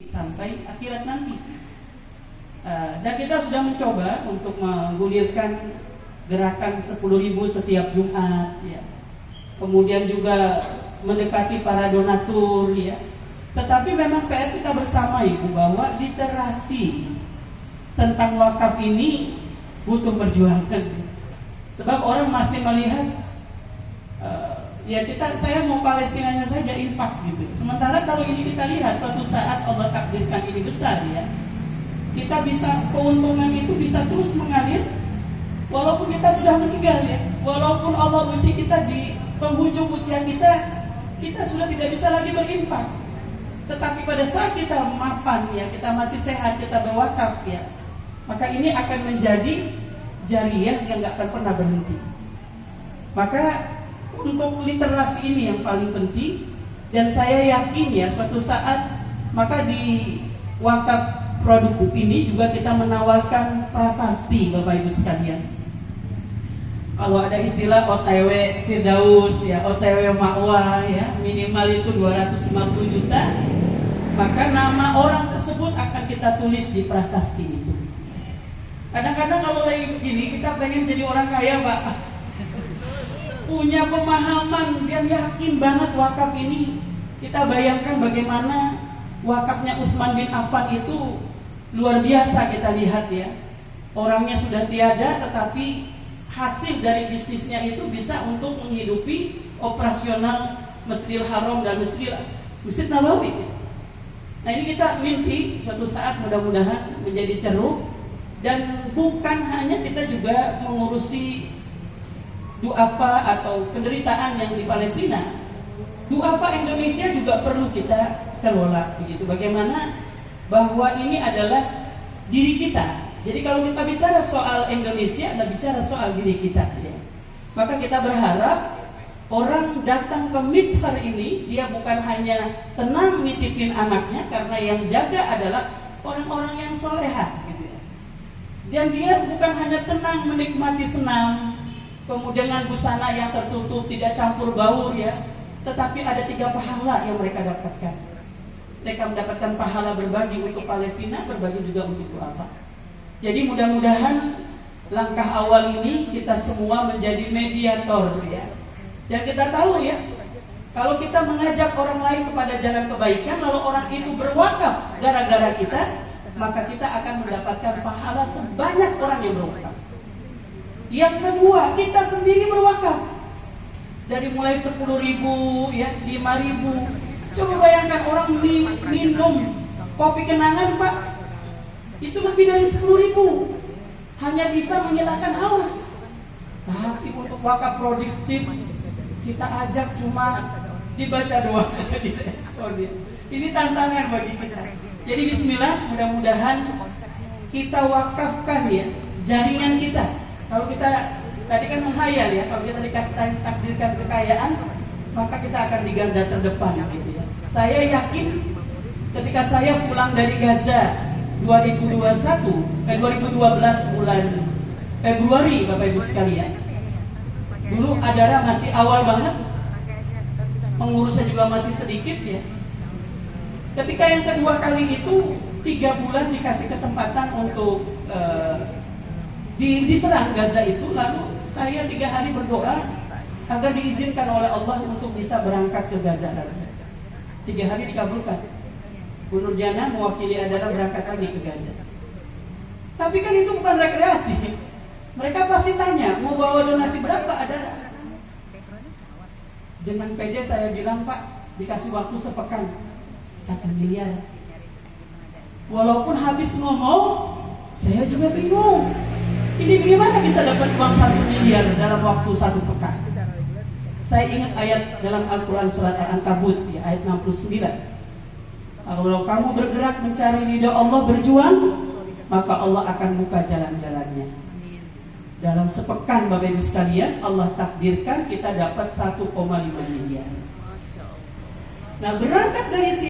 sampai akhirat nanti. Dan kita sudah mencoba untuk menggulirkan gerakan 10.000 setiap Jumat, ya. Kemudian juga mendekati para donatur, ya. Tetapi memang PR kita bersama, Ibu, bahwa literasi tentang wakaf ini butuh perjuangan. Sebab orang masih melihat ya saya mau Palestinanya saja impak gitu. Sementara kalau ini kita lihat suatu saat Allah takdirkan ini besar, ya, kita bisa, keuntungan itu bisa terus mengalir walaupun kita sudah meninggal, ya. Walaupun Allah uji kita di penghujung usia kita sudah tidak bisa lagi berinfak. Tetapi pada saat kita mapan, ya, kita masih sehat, kita berwakaf, ya, maka ini akan menjadi jariyah yang gak akan pernah berhenti. Maka untuk literasi ini yang paling penting, dan saya yakin, ya, suatu saat maka di wakaf produktif ini juga kita menawarkan prasasti, Bapak Ibu sekalian. Kalau ada istilah OTW Firdaus, ya, OTW Ma'wa, ya, minimal itu 250 juta, maka nama orang tersebut akan kita tulis di prasasti itu. Kadang-kadang kalau lagi begini kita pengen jadi orang kaya, Pak, punya pemahaman dan yakin banget wakaf ini. Kita bayangkan bagaimana wakafnya Utsman bin Affan itu luar biasa. Kita lihat, ya, orangnya sudah tiada, tetapi hasil dari bisnisnya itu bisa untuk menghidupi operasional Masjidil Haram dan Masjid Nabawi. Nah, ini kita mimpi suatu saat mudah-mudahan menjadi ceruk, dan bukan hanya kita juga mengurusi duafa atau penderitaan yang di Palestina. Duafa Indonesia juga perlu kita kelola, begitu. Bagaimana bahwa ini adalah diri kita. Jadi kalau kita bicara soal Indonesia, adalah bicara soal diri kita, ya. Maka kita berharap orang datang ke Mithar ini, dia bukan hanya tenang nitipin anaknya, karena yang jaga adalah orang-orang yang soleha, gitu, ya. Dan dia bukan hanya tenang menikmati senam, kemudian dengan busana yang tertutup, tidak campur baur, ya, tetapi ada 3 pahala yang mereka dapatkan. Mereka mendapatkan pahala berbagi untuk Palestina, berbagi juga untuk duafa. Jadi mudah-mudahan langkah awal ini kita semua menjadi mediator, ya. Dan kita tahu, ya, kalau kita mengajak orang lain kepada jalan kebaikan, lalu orang itu berwakaf gara-gara kita, maka kita akan mendapatkan pahala sebanyak orang yang berwakaf. Yang kedua, kita sendiri berwakaf. Dari mulai 10.000, ya, 5.000. Coba bayangkan orang minum kopi kenangan, Pak, itu lebih dari 10.000, hanya bisa menghilangkan haus. Tapi untuk wakaf produktif kita ajak cuma dibaca doang, direspon, ya. Ini tantangan bagi kita. Jadi bismillah, mudah-mudahan kita wakafkan, ya, jaringan kita. Kalau kita tadi kan menghayal, ya, kalau kita dikasih takdirkan kekayaan, maka kita akan di garda terdepan, gitu, ya. Saya yakin ketika saya pulang dari Gaza 2012 bulan Februari, Bapak Ibu sekalian. Dulu Adara masih awal banget, pengurusnya juga masih sedikit, ya. Ketika yang kedua kali itu 3 bulan dikasih kesempatan untuk diserang Gaza itu, lalu saya 3 hari berdoa agar diizinkan oleh Allah untuk bisa berangkat ke Gaza. 3 hari dikabulkan. Bu Nurjana mewakili Adara berangkat lagi ke Gaza. Tapi kan itu bukan rekreasi. Mereka pasti tanya, mau bawa donasi berapa, Adara? Dengan pede saya bilang, Pak, dikasih waktu sepekan, 1 miliar. Walaupun habis ngomong, saya juga bingung. Ini bagaimana bisa dapat uang 1 miliar dalam waktu 1 pekan? Saya ingat ayat dalam Al-Quran surat Al-Ankabut, ya, ayat 69. Kalau kamu bergerak mencari ridha Allah, berjuang, maka Allah akan buka jalan-jalannya. Dalam sepekan, Bapak Ibu sekalian, Allah takdirkan kita dapat 1,5 miliar. Nah, berangkat dari sini